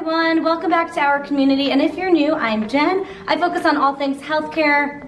everyone, welcome back to our community, and if you're new, I'm Jen. I focus on all things healthcare.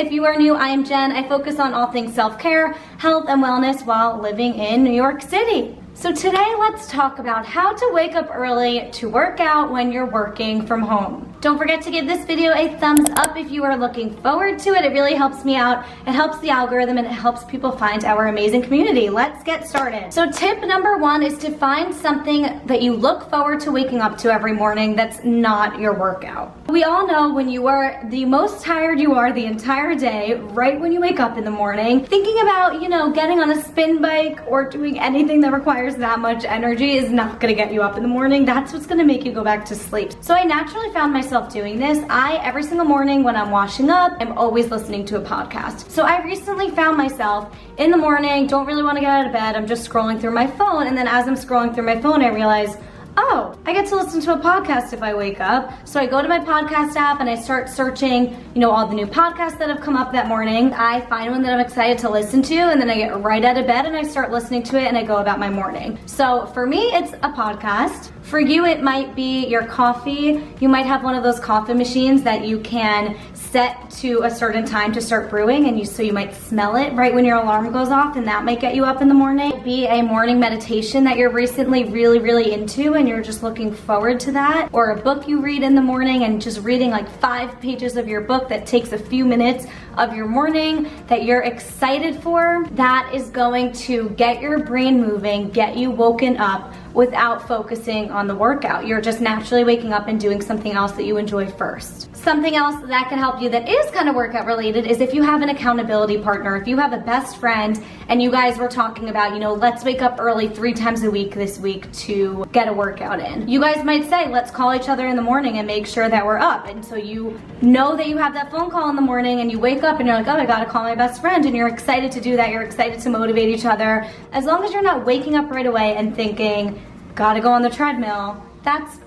If you are new, I am Jen. I focus on all things self-care, health, and wellness while living in New York City. So today, let's talk about how to wake up early to work out when you're working from home. Don't forget to give this video a thumbs up if you are looking forward to it. It really helps me out. It helps the algorithm and it helps people find our amazing community. Let's get started. So tip number one is to find something that you look forward to waking up to every morning that's not your workout. We all know when you are the most tired you are the entire day, right when you wake up in the morning, thinking about, getting on a spin bike or doing anything that requires that much energy is not gonna get you up in the morning. That's what's gonna make you go back to sleep. So I naturally found myself doing this. Every single morning when I'm washing up, I'm always listening to a podcast. So I recently found myself in the morning, don't really wanna get out of bed, I'm just scrolling through my phone, and then as I'm scrolling through my phone, I realize, oh, I get to listen to a podcast if I wake up. So I go to my podcast app and I start searching, all the new podcasts that have come up that morning. I find one that I'm excited to listen to, and then I get right out of bed and I start listening to it and I go about my morning. So for me, it's a podcast. For you, it might be your coffee. You might have one of those coffee machines that you can set to a certain time to start brewing, and so you might smell it right when your alarm goes off, and that might get you up in the morning. It might be a morning meditation that you're recently really into and you're just looking forward to that, or a book you read in the morning and just reading like 5 pages of your book that takes a few minutes of your morning that you're excited for. That is going to get your brain moving, get you woken up without focusing on the workout. You're just naturally waking up and doing something else that you enjoy first. Something else that can help you that is kind of workout related is if you have an accountability partner, if you have a best friend and you guys were talking about, let's wake up early 3 times a week this week to get a workout in. You guys might say, let's call each other in the morning and make sure that we're up. And so you know that you have that phone call in the morning and you wake up and you're like, oh, I gotta call my best friend, and you're excited to do that. You're excited to motivate each other. As long as you're not waking up right away and thinking, gotta go on the treadmill, that's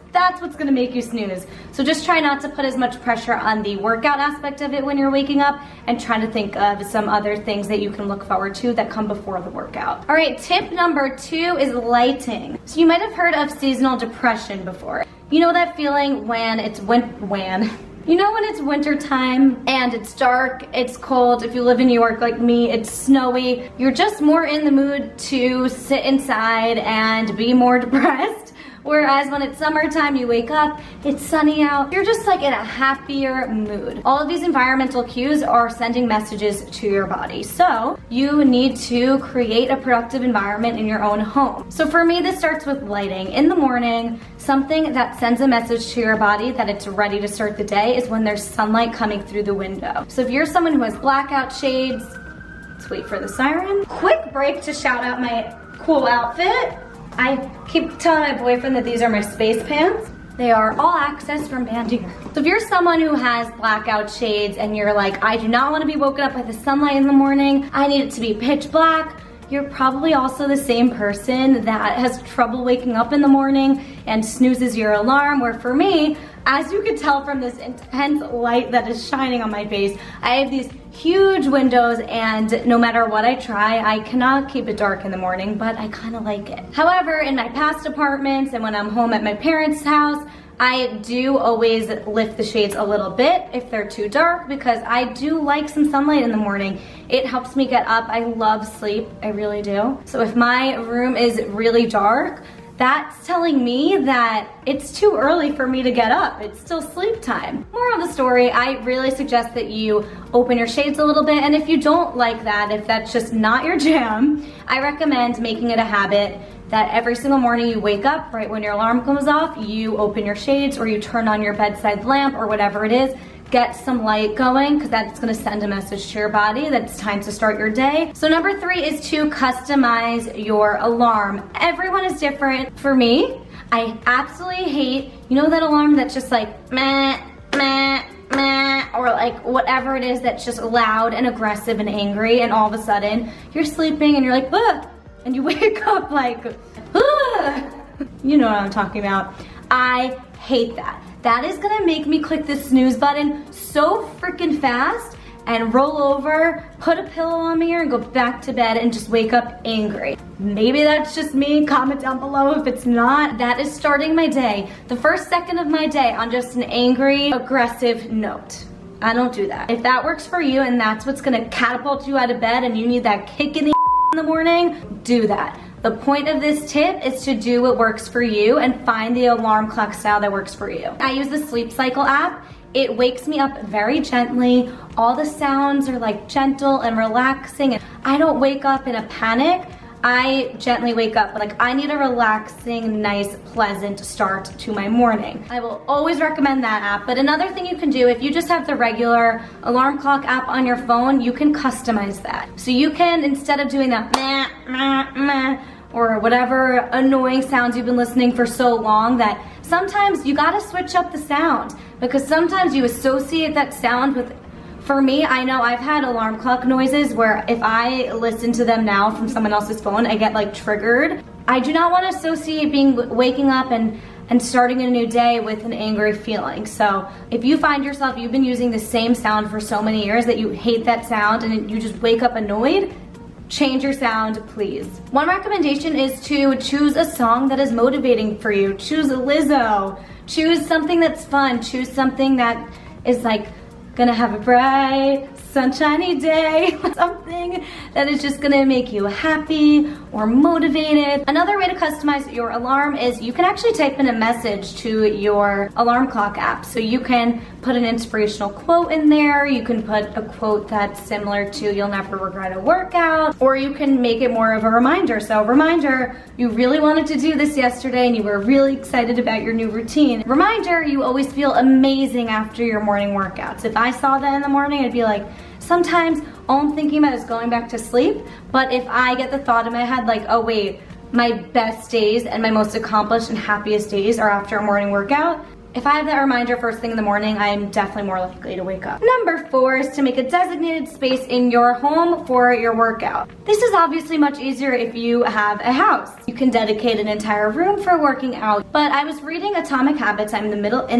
what's gonna make you snooze. So just try not to put as much pressure on the workout aspect of it when you're waking up, and try to think of some other things that you can look forward to that come before the workout. All right, tip number 2 is lighting. So you might have heard of seasonal depression before. You know that feeling when it's when it's winter time and it's dark, it's cold. If you live in New York like me, it's snowy. You're just more in the mood to sit inside and be more depressed. Whereas when it's summertime, you wake up, it's sunny out, you're just like in a happier mood. All of these environmental cues are sending messages to your body. So you need to create a productive environment in your own home. So for me, this starts with lighting. In the morning, something that sends a message to your body that it's ready to start the day is when there's sunlight coming through the window. So if you're someone who has blackout shades, let's wait for the siren. Quick break to shout out my cool outfit. I keep telling my boyfriend that these are my space pants. They are all access from Bandier. So if you're someone who has blackout shades and you're like, I do not want to be woken up by the sunlight in the morning, I need it to be pitch black, you're probably also the same person that has trouble waking up in the morning and snoozes your alarm, where for me, as you can tell from this intense light that is shining on my face, I have these huge windows, and no matter what I try, I cannot keep it dark in the morning, but I kind of like it. However, in my past apartments and when I'm home at my parents' house, I do always lift the shades a little bit if they're too dark, because I do like some sunlight in the morning. It helps me get up. I love sleep, I really do. So if my room is really dark, that's telling me that it's too early for me to get up. It's still sleep time. Moral of the story, I really suggest that you open your shades a little bit, and if you don't like that, if that's just not your jam, I recommend making it a habit that every single morning you wake up, right when your alarm goes off, you open your shades or you turn on your bedside lamp or whatever it is, get some light going, because that's gonna send a message to your body that it's time to start your day. So number 3 is to customize your alarm. Everyone is different. For me, I absolutely hate, that alarm that's just like meh, meh, meh, or like whatever it is that's just loud and aggressive and angry, and all of a sudden you're sleeping and you're like, ugh, and you wake up like, ugh. You know what I'm talking about. I hate that. That is gonna make me click the snooze button so freaking fast, and roll over, put a pillow on my ear and go back to bed and just wake up angry. Maybe that's just me. Comment down below if it's not. That is starting my day, the first second of my day, on just an angry, aggressive note. I don't do that. If that works for you and that's what's gonna catapult you out of bed and you need that kick in the morning, do that. The point of this tip is to do what works for you and find the alarm clock style that works for you. I use the Sleep Cycle app. It wakes me up very gently. All the sounds are like gentle and relaxing. And I don't wake up in a panic. I gently wake up. Like, I need a relaxing, nice, pleasant start to my morning. I will always recommend that app. But another thing you can do, if you just have the regular alarm clock app on your phone, you can customize that. So you can, instead of doing that meh, meh, meh, or whatever annoying sounds you've been listening for so long, that sometimes you gotta switch up the sound, because sometimes you associate that sound with, for me, I know I've had alarm clock noises where if I listen to them now from someone else's phone, I get like triggered. I do not want to associate waking up and starting a new day with an angry feeling. So if you find yourself, you've been using the same sound for so many years that you hate that sound and you just wake up annoyed, change your sound, please. One recommendation is to choose a song that is motivating for you. Choose a Lizzo. Choose something that's fun. Choose something that is like gonna have a bright, sunshiny day. Something that is just gonna make you happy or motivated. Another way to customize your alarm is you can actually type in a message to your alarm clock app. So you can put an inspirational quote in there. You can put a quote that's similar to "you'll never regret a workout," or you can make it more of a reminder. So reminder, you really wanted to do this yesterday and you were really excited about your new routine. Reminder, you always feel amazing after your morning workouts. If I saw that in the morning, I'd be like, sometimes all I'm thinking about is going back to sleep. But if I get the thought in my head like, oh wait, my best days and my most accomplished and happiest days are after a morning workout, if I have that reminder first thing in the morning, I am definitely more likely to wake up. Number 4 is to make a designated space in your home for your workout. This is obviously much easier if you have a house. You can dedicate an entire room for working out. But I was reading Atomic Habits. I'm in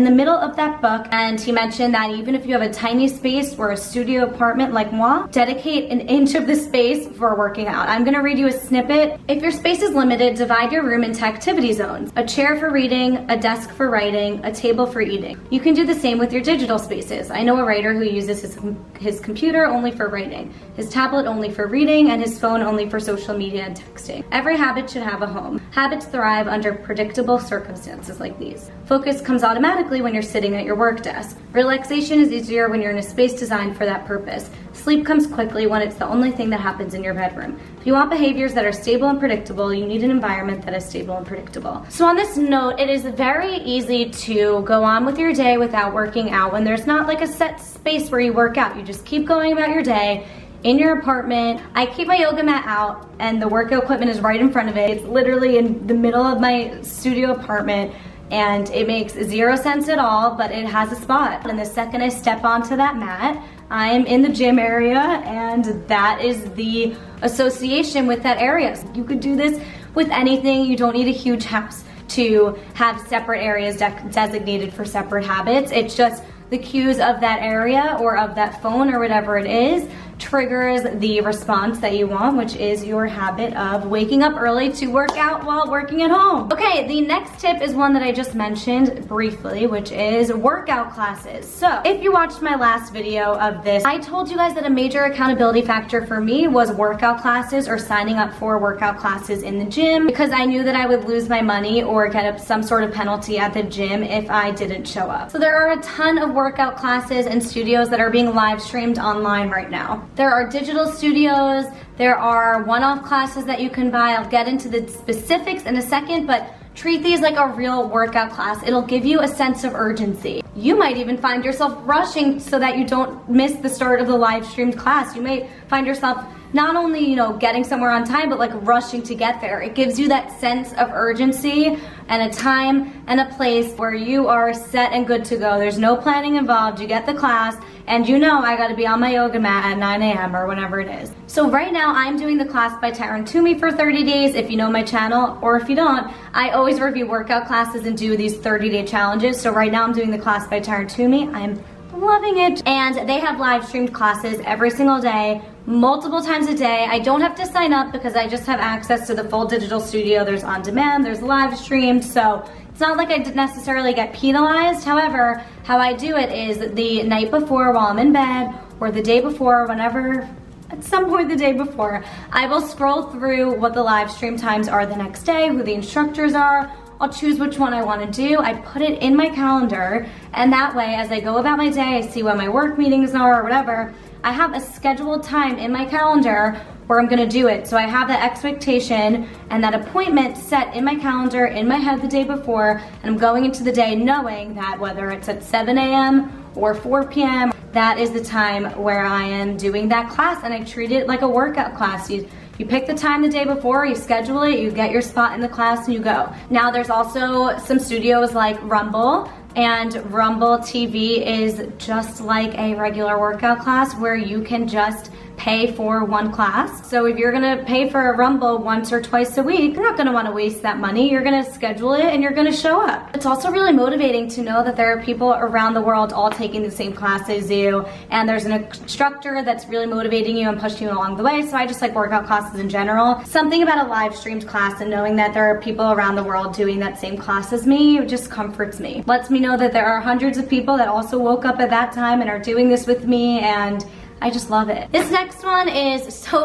the middle of that book, and he mentioned that even if you have a tiny space or a studio apartment like moi, dedicate an inch of the space for working out. I'm gonna read you a snippet. If your space is limited, divide your room into activity zones. A chair for reading, a desk for writing, a table for eating. You can do the same with your digital spaces. I know a writer who uses his computer only for writing, his tablet only for reading, and his phone only for social media and texting. Every habit should have a home. Habits thrive under predictable circumstances like these. Focus comes automatically when you're sitting at your work desk. Relaxation is easier when you're in a space designed for that purpose. Sleep comes quickly when it's the only thing that happens in your bedroom. If you want behaviors that are stable and predictable, you need an environment that is stable and predictable. So on this note, it is very easy to go on with your day without working out when there's not like a set space where you work out. You just keep going about your day in your apartment. I keep my yoga mat out and the workout equipment is right in front of it. It's literally in the middle of my studio apartment. And it makes 0 sense at all, but it has a spot. And the second I step onto that mat, I am in the gym area, and that is the association with that area. So you could do this with anything. You don't need a huge house to have separate areas designated for separate habits. It's just the cues of that area or of that phone or whatever it is triggers the response that you want, which is your habit of waking up early to work out while working at home. Okay, the next tip is one that I just mentioned briefly, which is workout classes. So if you watched my last video of this, I told you guys that a major accountability factor for me was workout classes or signing up for workout classes in the gym, because I knew that I would lose my money or get some sort of penalty at the gym if I didn't show up. So there are a ton of workout classes and studios that are being live streamed online right now. There are digital studios, there are one-off classes that you can buy. I'll get into the specifics in a second, but treat these like a real workout class. It'll give you a sense of urgency. You might even find yourself rushing so that you don't miss the start of the live streamed class. You may find yourself not only, getting somewhere on time, but like rushing to get there. It gives you that sense of urgency and a time and a place where you are set and good to go. There's no planning involved. You get the class and I gotta be on my yoga mat at 9 a.m. or whenever it is. So right now I'm doing the class by Taryn Toomey for 30 days. If you know my channel, or if you don't, I always review workout classes and do these 30-day challenges. So right now I'm doing the class by Taryn Toomey. I'm loving it. And they have live streamed classes every single day, multiple times a day. I don't have to sign up because I just have access to the full digital studio. There's on demand, there's live streamed, so it's not like I did necessarily get penalized. However, how I do it is the night before while I'm in bed, or the day before, whenever, at some point the day before, I will scroll through what the live stream times are the next day, who the instructors are. I'll choose which one I want to do. I put it in my calendar, and that way, as I go about my day, I see when my work meetings are or whatever, I have a scheduled time in my calendar where I'm gonna do it. So I have that expectation and that appointment set in my calendar, in my head the day before, and I'm going into the day knowing that whether it's at 7 a.m. or 4 p.m., that is the time where I am doing that class, and I treat it like a workout class. You pick the time the day before, you schedule it, you get your spot in the class, and you go. Now there's also some studios like Rumble, and Rumble TV is just like a regular workout class where you can just pay for one class. So if you're gonna pay for a Rumble once or twice a week, you're not gonna wanna waste that money. You're gonna schedule it and you're gonna show up. It's also really motivating to know that there are people around the world all taking the same class as you, and there's an instructor that's really motivating you and pushing you along the way. So I just like workout classes in general. Something about a live streamed class and knowing that there are people around the world doing that same class as me just comforts me. Lets me know that there are hundreds of people that also woke up at that time and are doing this with me, and I just love it. This next one is so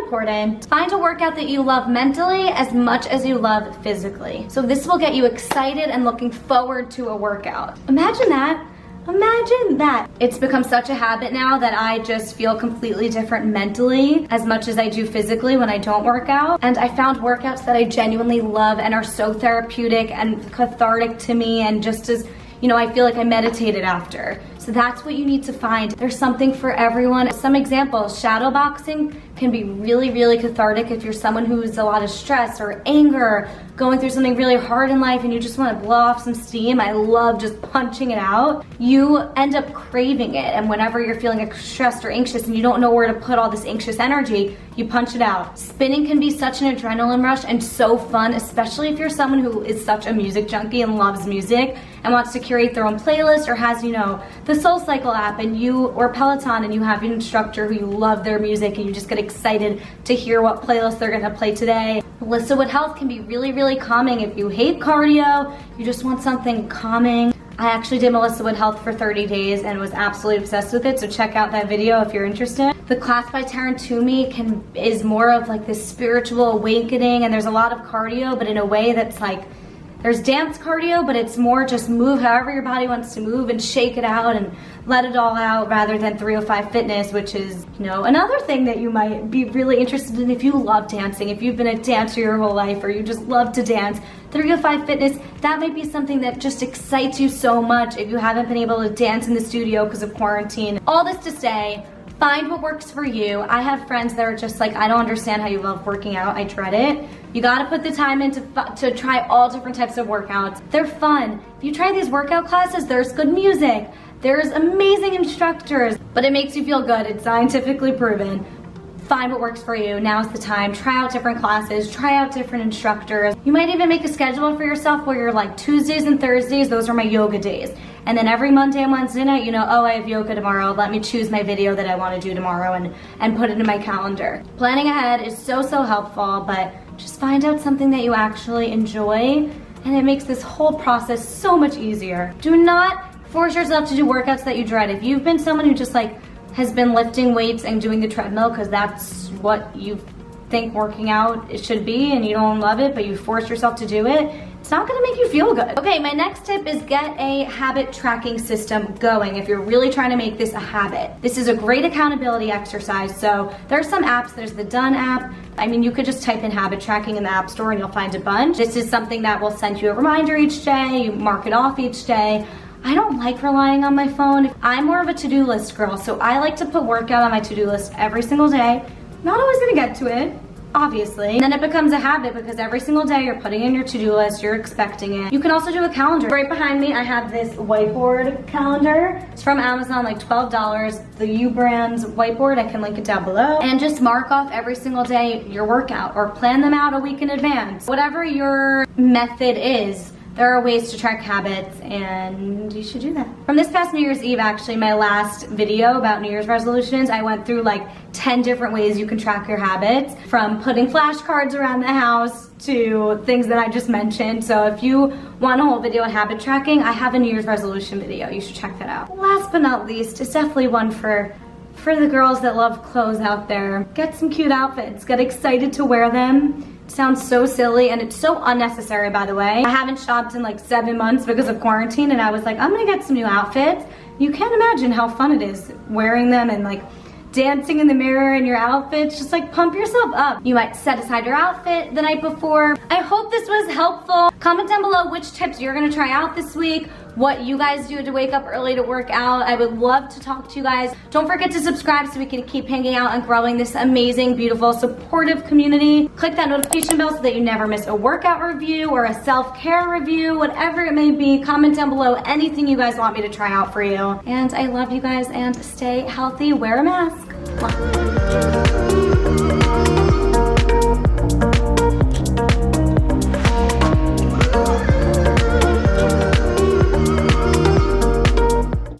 important. Find a workout that you love mentally as much as you love physically. So this will get you excited and looking forward to a workout. Imagine that. Imagine that. It's become such a habit now that I just feel completely different mentally as much as I do physically when I don't work out. And I found workouts that I genuinely love and are so therapeutic and cathartic to me, and just as, you know, I feel like I meditated after. So that's what you need to find. There's something for everyone. Some examples, shadow boxing can be really cathartic if you're someone who's a lot of stress or anger, going through something really hard in life and you just want to blow off some steam. I love just punching it out. You end up craving it, and whenever you're feeling stressed or anxious and you don't know where to put all this anxious energy, you punch it out. Spinning can be such an adrenaline rush and so fun, especially if you're someone who is such a music junkie and loves music and wants to curate their own playlist, or has, you know, the Soul Cycle app and you, or Peloton, and you have an instructor who you love their music and you just get excited to hear what playlist they're gonna play today. Melissa Wood Health can be really calming if you hate cardio, you just want something calming. I actually did Melissa Wood Health for 30 days and was absolutely obsessed with it, so check out that video if you're interested. The class by Taryn Toomey is more of like this spiritual awakening, and there's a lot of cardio, but in a way that's like, there's dance cardio, but it's more just move however your body wants to move and shake it out and let it all out, rather than 305 Fitness, which is, you know, another thing that you might be really interested in if you love dancing, if you've been a dancer your whole life, or you just love to dance. 305 Fitness, that might be something that just excites you so much if you haven't been able to dance in the studio because of quarantine. All this to say, find what works for you. I have friends that are just like, I don't understand how you love working out. I dread it. You gotta put the time in to try all different types of workouts. They're fun. If you try these workout classes, there's good music, there's amazing instructors, but it makes you feel good. It's scientifically proven. Find what works for you. Now's the time. Try out different classes, try out different instructors. You might even make a schedule for yourself where you're like, Tuesdays and Thursdays, those are my yoga days. And then every Monday and Wednesday night, you know, oh, I have yoga tomorrow. Let me choose my video that I want to do tomorrow and put it in my calendar. Planning ahead is so helpful, but just find out something that you actually enjoy, and it makes this whole process so much easier. Do not force yourself to do workouts that you dread. If you've been someone who just like has been lifting weights and doing the treadmill because that's what you think working out it should be, and you don't love it, but you force yourself to do it, it's not gonna make you feel good. Okay, my next tip is get a habit tracking system going if you're really trying to make this a habit. This is a great accountability exercise. So there are some apps. There's the Done app. I mean, you could just type in habit tracking in the App Store and you'll find a bunch. This is something that will send you a reminder each day. You mark it off each day. I don't like relying on my phone. I'm more of a to-do list girl, so I like to put workout on my to-do list every single day. Not always gonna get to it, obviously. And then it becomes a habit because every single day you're putting in your to-do list, you're expecting it. You can also do a calendar. Right behind me, I have this whiteboard calendar. It's from Amazon, like $12. The U Brands whiteboard, I can link it down below. And just mark off every single day your workout, or plan them out a week in advance. Whatever your method is, there are ways to track habits and you should do that. From this past New Year's Eve, actually, my last video about New Year's resolutions, I went through like 10 different ways you can track your habits, from putting flashcards around the house to things that I just mentioned. So if you want a whole video on habit tracking, I have a New Year's resolution video. You should check that out. Last but not least, it's definitely one for the girls that love clothes out there. Get some cute outfits. Get excited to wear them. It sounds so silly and it's so unnecessary, by the way. I haven't shopped in like 7 months because of quarantine, and I was like, I'm gonna get some new outfits. You can't imagine how fun it is wearing them and like dancing in the mirror in your outfits. Just like pump yourself up. You might set aside your outfit the night before. I hope this was helpful. Comment down below which tips you're gonna try out this week, what you guys do to wake up early to work out. I would love to talk to you guys. Don't forget to subscribe so we can keep hanging out and growing this amazing, beautiful, supportive community. Click that notification bell so that you never miss a workout review or a self-care review, whatever it may be. Comment down below anything you guys want me to try out for you. And I love you guys, and stay healthy, wear a mask. Mwah.